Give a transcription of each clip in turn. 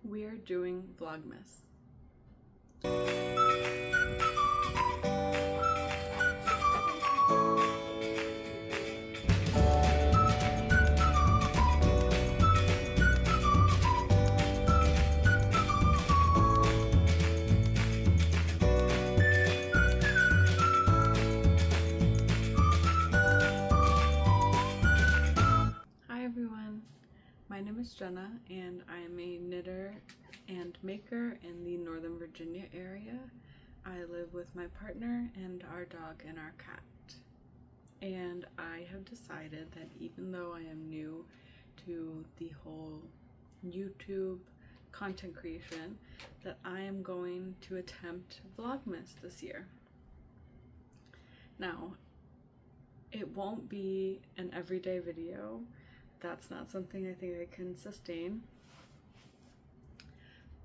We're doing Vlogmas. Hi everyone, my name is Jenna and I am a knitter and maker in the Northern Virginia area. I live with my partner and our dog and our cat. And I have decided that even though I am new to the whole YouTube content creation, that I am going to attempt Vlogmas this year. Now, it won't be an everyday video. That's not something I think I can sustain.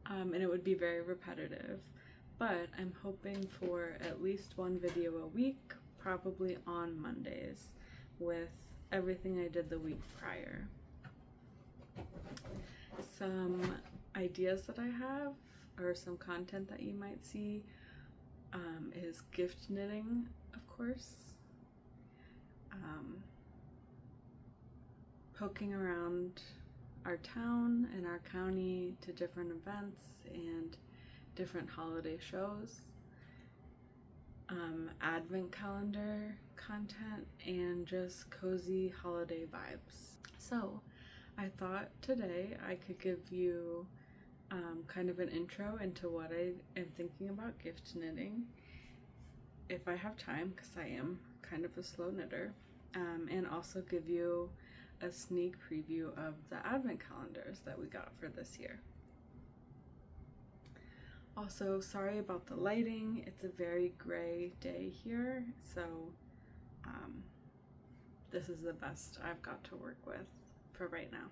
And it would be very repetitive. But I'm hoping for at least one video a week, probably on Mondays, with everything I did the week prior. Some ideas that I have, or some content that you might see, is gift knitting, of course. Poking around our town and our county to different events and different holiday shows, advent calendar content, and just cozy holiday vibes. So I thought today I could give you kind of an intro into what I am thinking about gift knitting, if I have time, because I am kind of a slow knitter, and also give you a sneak preview of the advent calendars that we got for this year. Also, sorry about the lighting. It's a very gray day here, so this is the best I've got to work with for right now.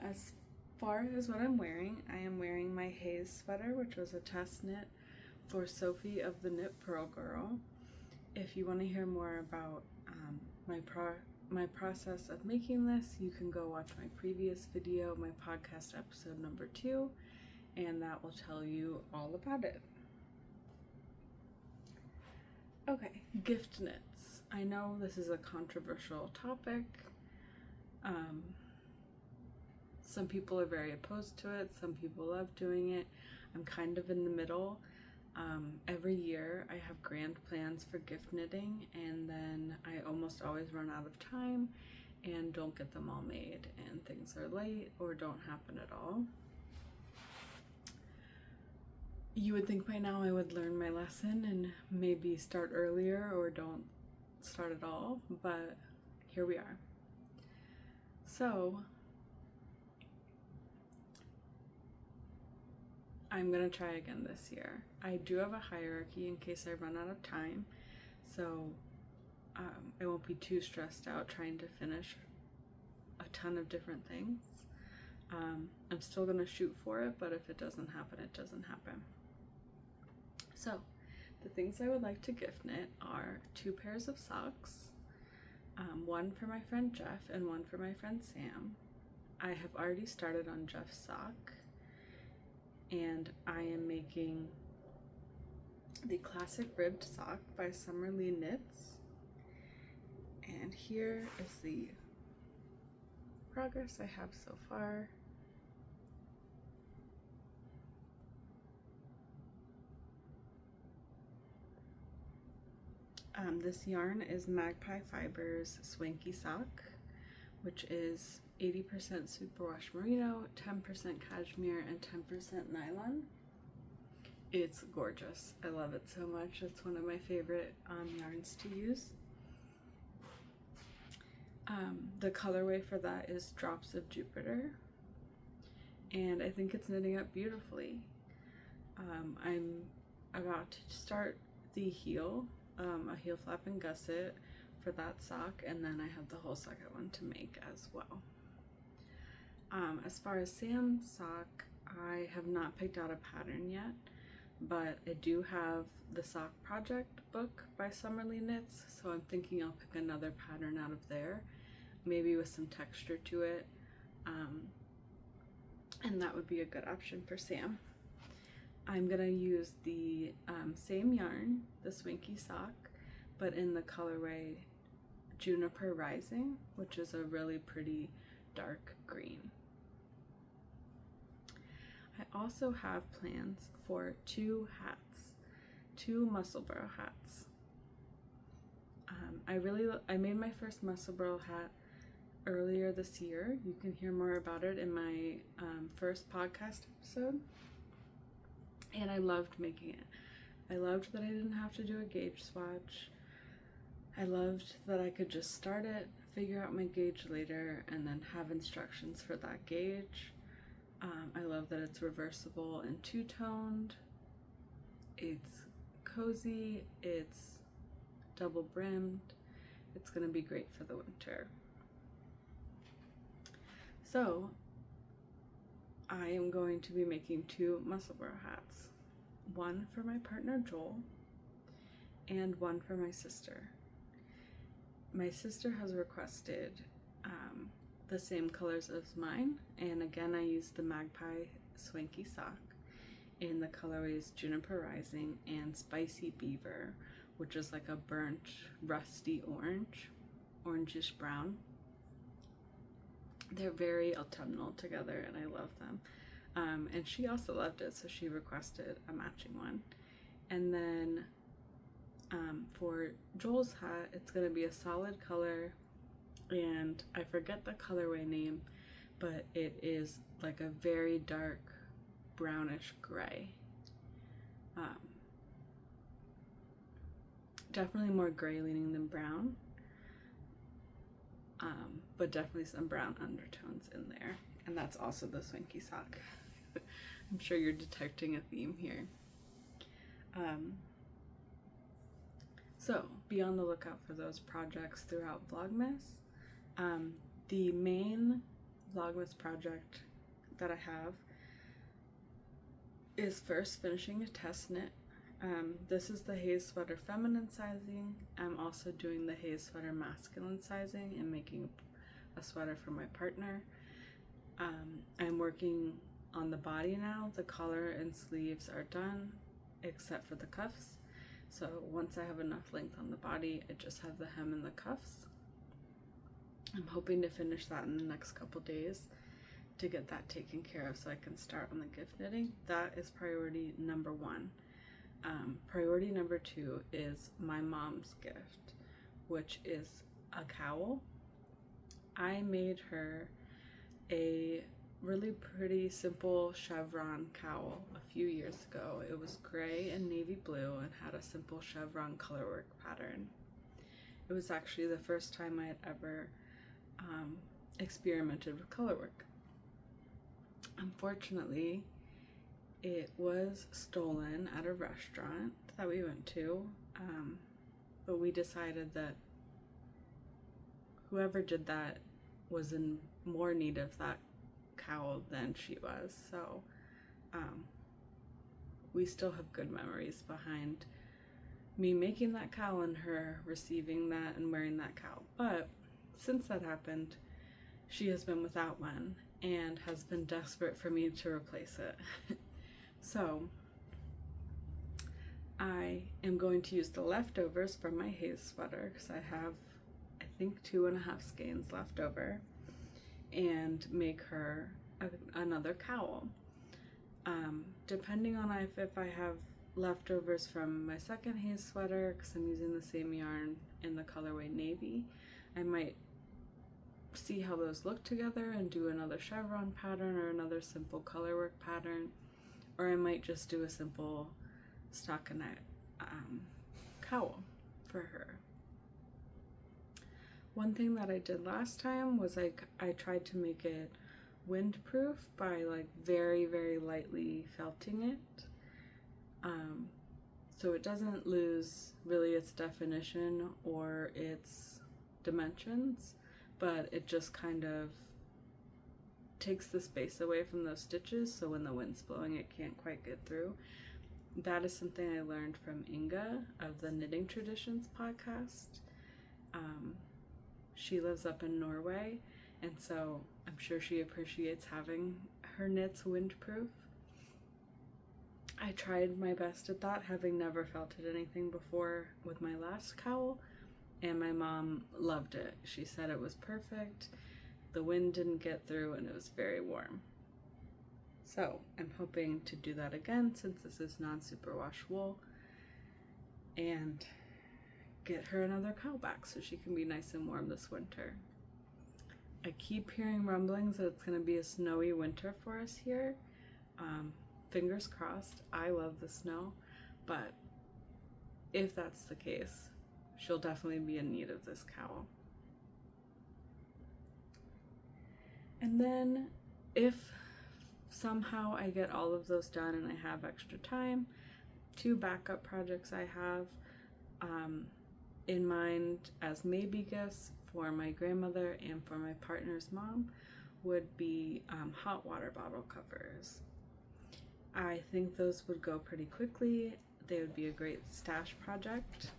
As far as what I'm wearing, I am wearing my Haze sweater, which was a test knit for Sophie of the Knit Pearl Girl. If you want to hear more about my process of making this, you can go watch my previous video, my podcast episode number 2, and that will tell you all about it. Okay, gift knits. I know this is a controversial topic. Some people are very opposed to it, some people love doing it. I'm kind of in the middle. Every year I have grand plans for gift knitting, and then I almost always run out of time and don't get them all made, and things are late or don't happen at all. You would think by now I would learn my lesson and maybe start earlier or don't start at all, but here we are. So I'm gonna try again this year. I do have a hierarchy in case I run out of time, so I won't be too stressed out trying to finish a ton of different things. I'm still gonna shoot for it, but if it doesn't happen, it doesn't happen. So the things I would like to gift knit are 2 pairs of socks, one for my friend Jeff and one for my friend Sam. I have already started on Jeff's sock, and I am making the classic ribbed sock by Summerlee Knits. And here is the progress I have so far. This yarn is Magpie Fibers Swanky Sock, which is 80% superwash merino, 10% cashmere, and 10% nylon. It's gorgeous. I love it so much. It's one of my favorite yarns to use. The colorway for that is Drops of Jupiter, and I think it's knitting up beautifully. I'm about to start the heel, a heel flap and gusset for that sock, and then I have the whole second one to make as well. As far as Sam's sock, I have not picked out a pattern yet, but I do have the sock project book by Summerlee Knits, so I'm thinking I'll pick another pattern out of there, maybe with some texture to it, and that would be a good option for Sam. I'm gonna use the same yarn, the Swanky Sock, but in the colorway Juniper Rising, which is a really pretty dark green. I also have plans for 2 hats, 2 Musselburgh hats. I made my first Musselburgh hat earlier this year. You can hear more about it in my first podcast episode. And I loved making it. I loved that I didn't have to do a gauge swatch. I loved that I could just start it, figure out my gauge later, and then have instructions for that gauge. I love that it's reversible and two-toned. It's cozy, it's double brimmed. It's gonna be great for the winter. So I am going to be making 2 Musselburgh hats. One for my partner Joel and one for my sister. My sister has requested the same colors as mine, and again I used the Magpie Swanky Sock in the colorways Juniper Rising and Spicy Beaver, which is like a burnt rusty orange, orangish brown. They're very autumnal together and I love them. And she also loved it, so she requested a matching one. And then for Joel's hat, it's going to be a solid color, and I forget the colorway name, but it is like a very dark brownish gray. Definitely more gray leaning than brown, but definitely some brown undertones in there. And that's also the Swanky Sock. I'm sure you're detecting a theme here. So be on the lookout for those projects throughout Vlogmas. The main Vlogmas project that I have is first finishing a test knit. This is the Haze Sweater feminine sizing. I'm also doing the Haze Sweater masculine sizing and making a sweater for my partner. I'm working on the body now. The collar and sleeves are done except for the cuffs. So once I have enough length on the body, I just have the hem and the cuffs. I'm hoping to finish that in the next couple days to get that taken care of so I can start on the gift knitting. That is priority number 1. Priority number 2 is my mom's gift, which is a cowl. I made her a really pretty simple chevron cowl a few years ago. It was gray and navy blue and had a simple chevron colorwork pattern. It was actually the first time I had ever experimented with colorwork. Unfortunately, it was stolen at a restaurant that we went to, but we decided that whoever did that was in more need of that cowl than she was. So we still have good memories behind me making that cowl and her receiving that and wearing that cowl. But since that happened, she has been without one and has been desperate for me to replace it. So I am going to use the leftovers from my Haze sweater, because I have, I think, 2.5 skeins left over, and make her another cowl. Depending on if I have leftovers from my second Haze sweater, because I'm using the same yarn in the colorway navy, I might see how those look together and do another chevron pattern or another simple colorwork pattern, or I might just do a simple stockinette cowl for her. One thing that I did last time was I tried to make it windproof by like very, very lightly felting it, so it doesn't lose really its definition or its dimensions, but it just kind of takes the space away from those stitches, so when the wind's blowing it can't quite get through. That is something I learned from Inga of the Knitting Traditions podcast. She lives up in Norway, and so I'm sure she appreciates having her knits windproof. I tried my best at that, having never felted anything before with my last cowl, and my mom loved it. She said it was perfect, the wind didn't get through, and it was very warm. So I'm hoping to do that again since this is non-superwash wool, and get her another cowl back so she can be nice and warm this winter. I keep hearing rumblings that it's going to be a snowy winter for us here. Fingers crossed. I love the snow, but if that's the case, she'll definitely be in need of this cowl. And then if somehow I get all of those done and I have extra time, 2 backup projects I have in mind as maybe gifts for my grandmother and for my partner's mom would be hot water bottle covers. I think those would go pretty quickly. They would be a great stash project.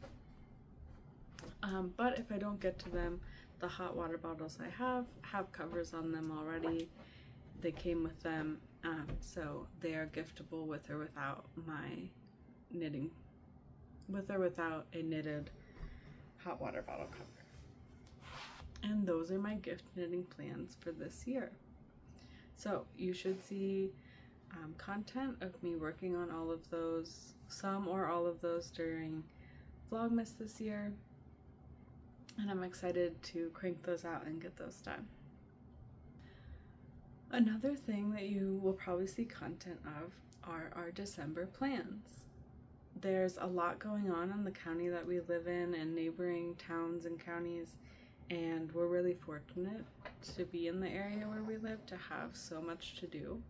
But if I don't get to them, the hot water bottles I have covers on them already. They came with them, so they are giftable with or without my knitting, with or without a knitted hot water bottle cover. And those are my gift knitting plans for this year. So you should see content of me working on all of those, some or all of those, during Vlogmas this year, and I'm excited to crank those out and get those done. Another thing that you will probably see content of are our December plans. There's a lot going on in the county that we live in and neighboring towns and counties, and we're really fortunate to be in the area where we live to have so much to do.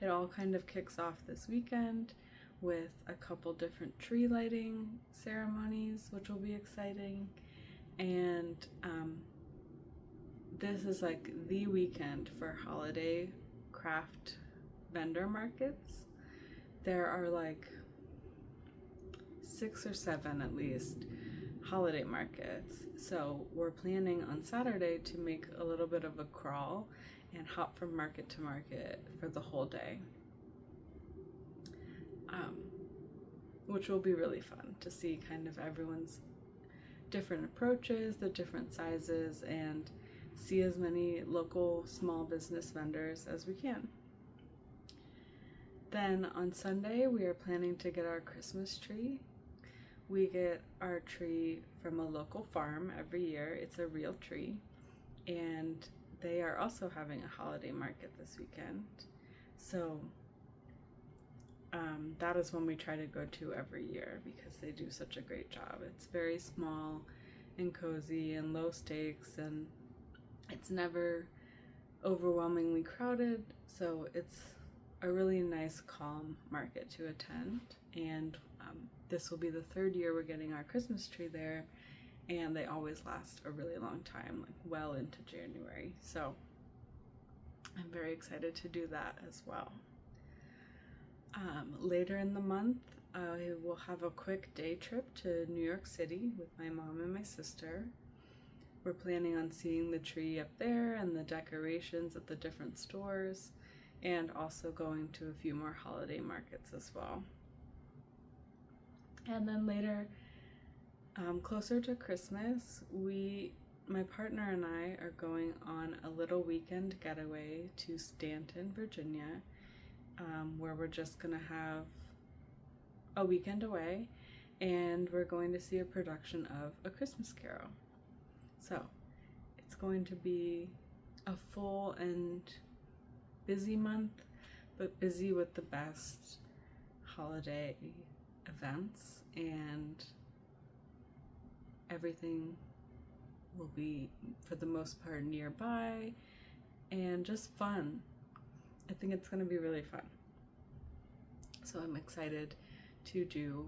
It all kind of kicks off this weekend with a couple different tree lighting ceremonies, which will be exciting, and this is like the weekend for holiday craft vendor markets. There are like 6 or 7 at least holiday markets, so we're planning on Saturday to make a little bit of a crawl and hop from market to market for the whole day, which will be really fun to see kind of everyone's different approaches, the different sizes, and see as many local small business vendors as we can. Then on Sunday, we are planning to get our Christmas tree. We get our tree from a local farm every year. It's a real tree, and they are also having a holiday market this weekend. So that is one we try to go to every year because they do such a great job. It's very small and cozy and low stakes, and it's never overwhelmingly crowded, so it's a really nice, calm market to attend. And this will be the 3rd year we're getting our Christmas tree there, and they always last a really long time, like well into January. So I'm very excited to do that as well. Later in the month, I will have a quick day trip to New York City with my mom and my sister. We're planning on seeing the tree up there and the decorations at the different stores, and also going to a few more holiday markets as well. And then later, closer to Christmas, my partner and I are going on a little weekend getaway to Stanton, Virginia, where we're just gonna have a weekend away, and we're going to see a production of A Christmas Carol. So it's going to be a full and busy month, but busy with the best holiday events, and everything will be, for the most part, nearby and just fun. I think it's going to be really fun. So I'm excited to do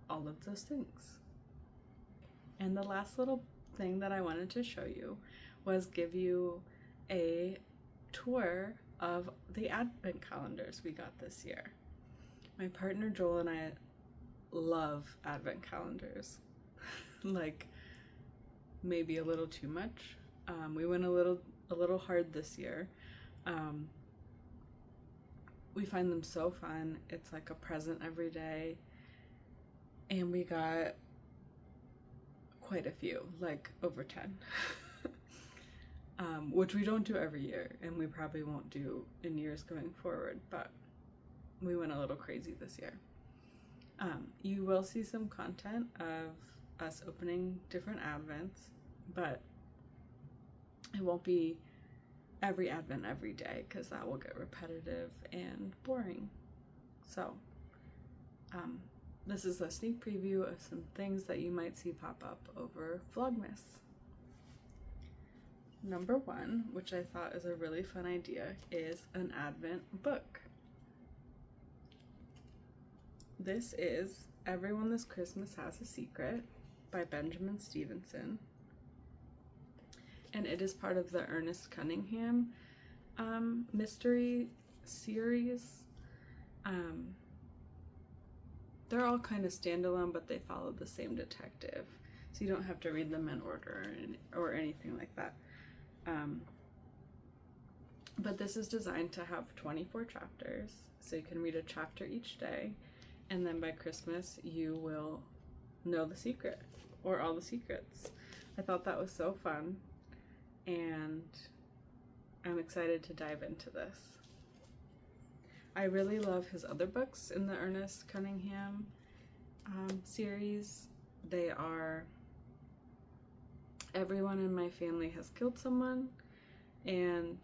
all of those things. And the last little thing that I wanted to show you was give you a tour of the advent calendars we got this year. My partner Joel and I love advent calendars. Like, maybe a little too much. We went a little hard this year. We find them so fun. It's like a present every day. And we got quite a few, like over 10. Which we don't do every year, and we probably won't do in years going forward, but we went a little crazy this year. You will see some content of us opening different Advents, but it won't be every Advent every day, because that will get repetitive and boring. So, this is a sneak preview of some things that you might see pop up over Vlogmas. Number 1, which I thought is a really fun idea, is an Advent book. This is Everyone This Christmas Has a Secret by Benjamin Stevenson. And it is part of the Ernest Cunningham mystery series. They're all kind of standalone, but they follow the same detective. So you don't have to read them in order or anything like that. But this is designed to have 24 chapters, so you can read a chapter each day, and then by Christmas you will know the secret, or all the secrets. I thought that was so fun, and I'm excited to dive into this. I really love his other books in the Ernest Cunningham series. They are Everyone in My Family Has Killed Someone, and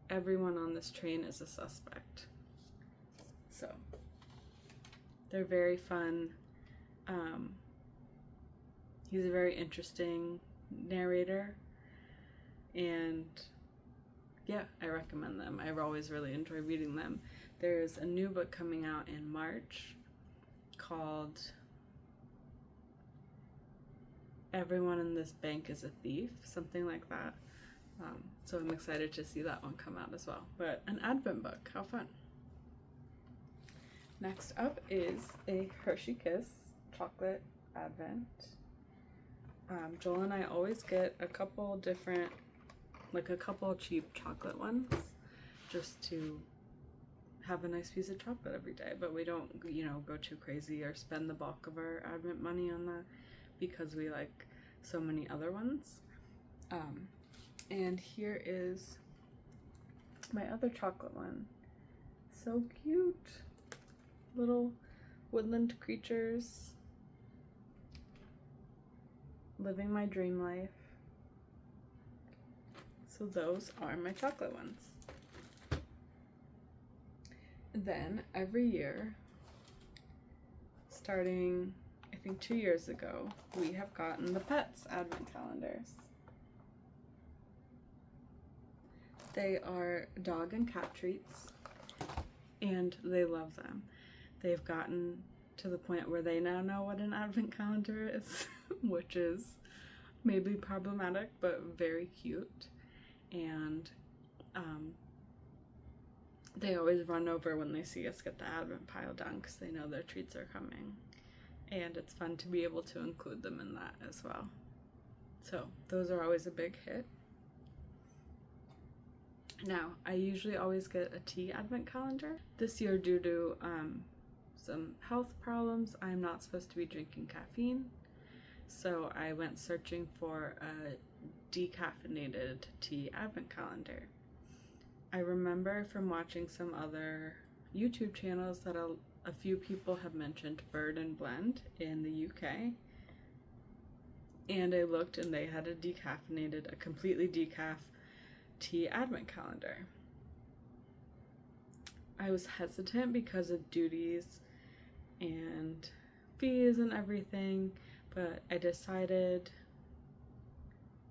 Everyone on This Train is a Suspect. So, they're very fun. He's a very interesting narrator, and yeah, I recommend them. I've always really enjoyed reading them. There's a new book coming out in March called Everyone in This Bank is a Thief, something like that. So I'm excited to see that one come out as well. But an Advent book, how fun. Next up is a Hershey Kiss chocolate Advent. Joel and I always get a couple different, like a couple cheap chocolate ones, just to have a nice piece of chocolate every day. But we don't, go too crazy or spend the bulk of our Advent money on that, because we like so many other ones. And here is my other chocolate one. So cute. Little woodland creatures living my dream life. So those are my chocolate ones. Then every year, starting I think 2 years ago, we have gotten the Pets Advent calendars. They are dog and cat treats, and they love them. They've gotten to the point where they now know what an Advent calendar is, which is maybe problematic, but very cute. And they always run over when they see us get the Advent pile done, because they know their treats are coming. And it's fun to be able to include them in that as well. So those are always a big hit. Now, I usually always get a tea Advent calendar. This year, due to some health problems, I'm not supposed to be drinking caffeine. So I went searching for a decaffeinated tea Advent calendar. I remember from watching some other YouTube channels that a few people have mentioned Bird and Blend in the UK. And I looked, and they had a completely decaf tea Advent calendar. I was hesitant because of duties and fees and everything, but I decided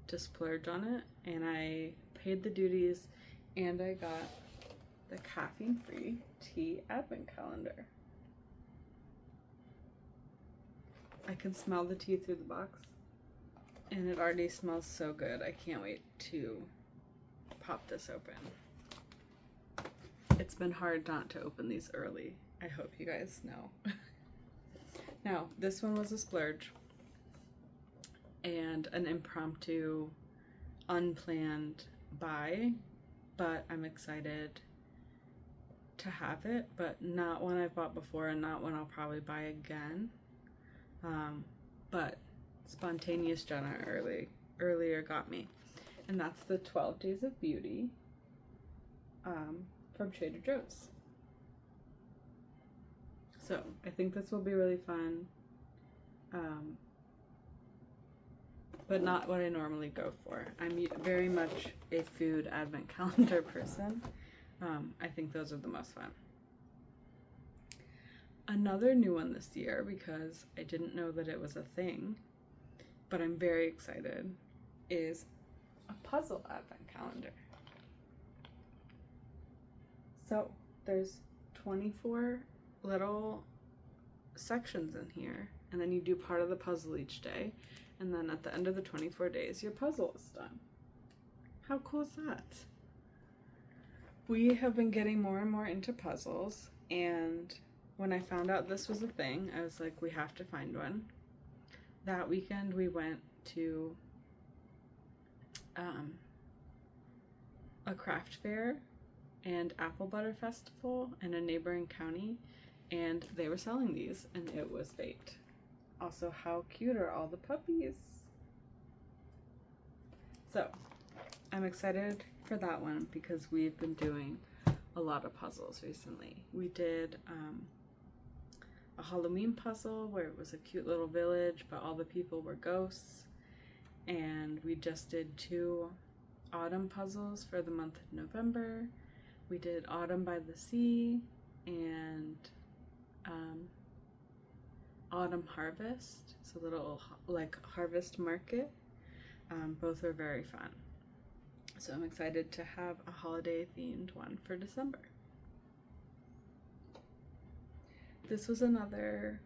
to splurge on it, and I paid the duties, and I got the caffeine-free tea Advent calendar. I can smell the tea through the box, and it already smells so good. I can't wait to pop this open. It's been hard not to open these early. I hope you guys know. Now, this one was a splurge. and an impromptu, unplanned buy, but I'm excited to have it, but not one I've bought before and not one I'll probably buy again. But Spontaneous Jenna earlier got me, and that's the 12 Days of Beauty from Trader Joe's. So I think this will be really fun, but not what I normally go for. I'm very much a food advent calendar person. I think those are the most fun. Another new one this year, because I didn't know that it was a thing, but I'm very excited, is a puzzle advent calendar. So there's 24 little sections in here, and then you do part of the puzzle each day, and then at the end of the 24 days your puzzle is done. How cool is that? We have been getting more and more into puzzles, and when I found out this was a thing, I was like, we have to find one. That weekend we went to a craft fair and apple butter festival in a neighboring county, and they were selling these, and it was fate. Also, how cute are all the puppies? So I'm excited for that one because we've been doing a lot of puzzles recently. We did a Halloween puzzle where it was a cute little village, but all the people were ghosts. And we just did 2 autumn puzzles for the month of November. We did Autumn by the Sea and Autumn Harvest. It's a little like harvest market. Both are very fun. So I'm excited to have a holiday themed one for December. This was another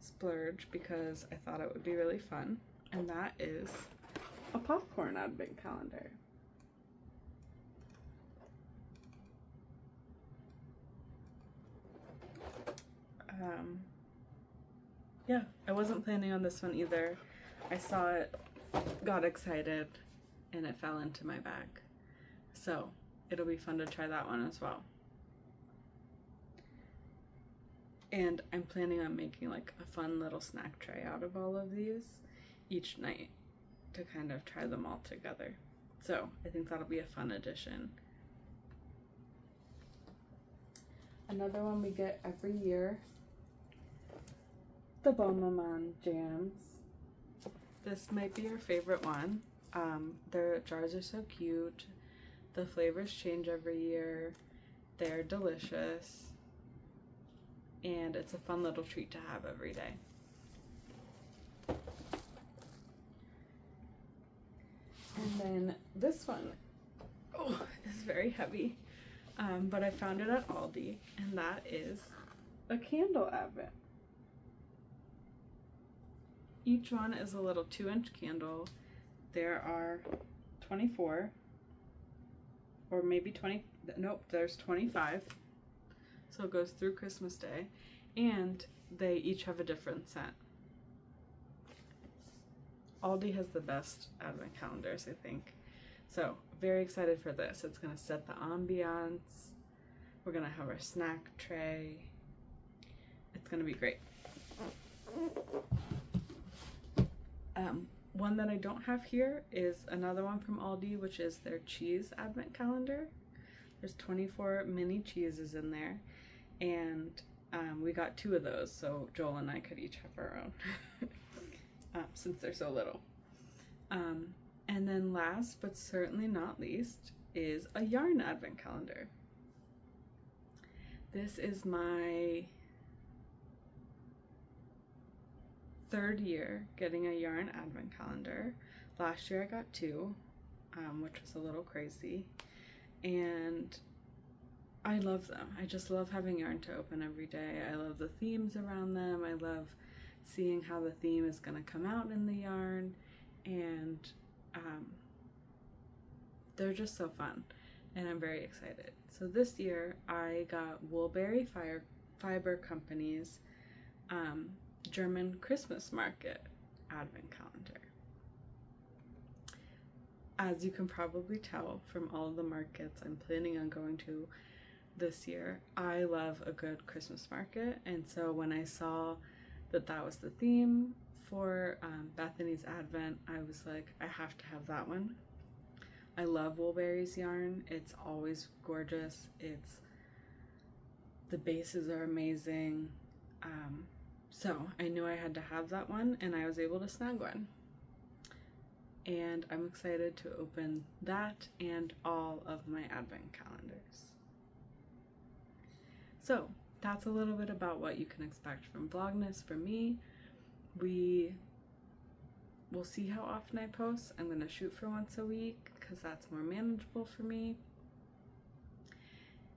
splurge because I thought it would be really fun, and that is a popcorn advent calendar. Yeah, I wasn't planning on this one either. I saw it, got excited, and it fell into my bag. So it'll be fun to try that one as well. And I'm planning on making like a fun little snack tray out of all of these each night to kind of try them all together. So I think that'll be a fun addition. Another one we get every year, the Bon Maman jams. This might be our favorite one. Their jars are so cute. The flavors change every year. They're delicious. And it's a fun little treat to have every day. And then this one, is very heavy, but I found it at Aldi, and that is a candle advent. Each one is a little 2-inch candle. There are 24, or maybe 20, nope, there's 25. So it goes through Christmas Day, and they each have a different scent. Aldi has the best advent calendars, I think. So very excited for this. It's gonna set the ambiance. We're gonna have our snack tray. It's gonna be great. One that I don't have here is another one from Aldi, which is their cheese advent calendar. There's 24 mini cheeses in there, and we got 2 of those, so Joel and I could each have our own since they're so little. And then last but certainly not least is a yarn advent calendar. This is my 3rd year getting a yarn advent calendar. Last year I got 2, which was a little crazy, and I love them. I just love having yarn to open every day. I love the themes around them. I love seeing how the theme is going to come out in the yarn, and they're just so fun, and I'm very excited. So this year I got Woolberry Fiber Company's German Christmas Market advent calendar. as you can probably tell from all of the markets I'm planning on going to this year, I love a good Christmas market. And so when I saw that that was the theme for Bethany's Advent, I was like, I have to have that one. I love Woolberry's yarn. It's always gorgeous. The bases are amazing. So I knew I had to have that one, and I was able to snag one. And I'm excited to open that and all of my Advent calendars. So that's a little bit about what you can expect from Vlogmas from me. We will see how often I post. I'm going to shoot for once a week because that's more manageable for me.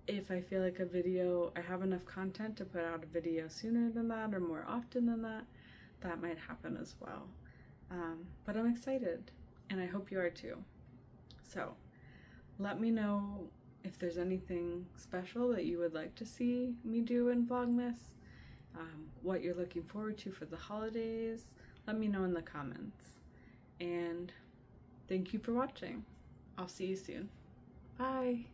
If I feel like I have enough content to put out a video sooner than that or more often than that, that might happen as well. But I'm excited, and I hope you are too. So let me know if there's anything special that you would like to see me do in Vlogmas, what you're looking forward to for the holidays. Let me know in the comments. And thank you for watching. I'll see you soon. Bye!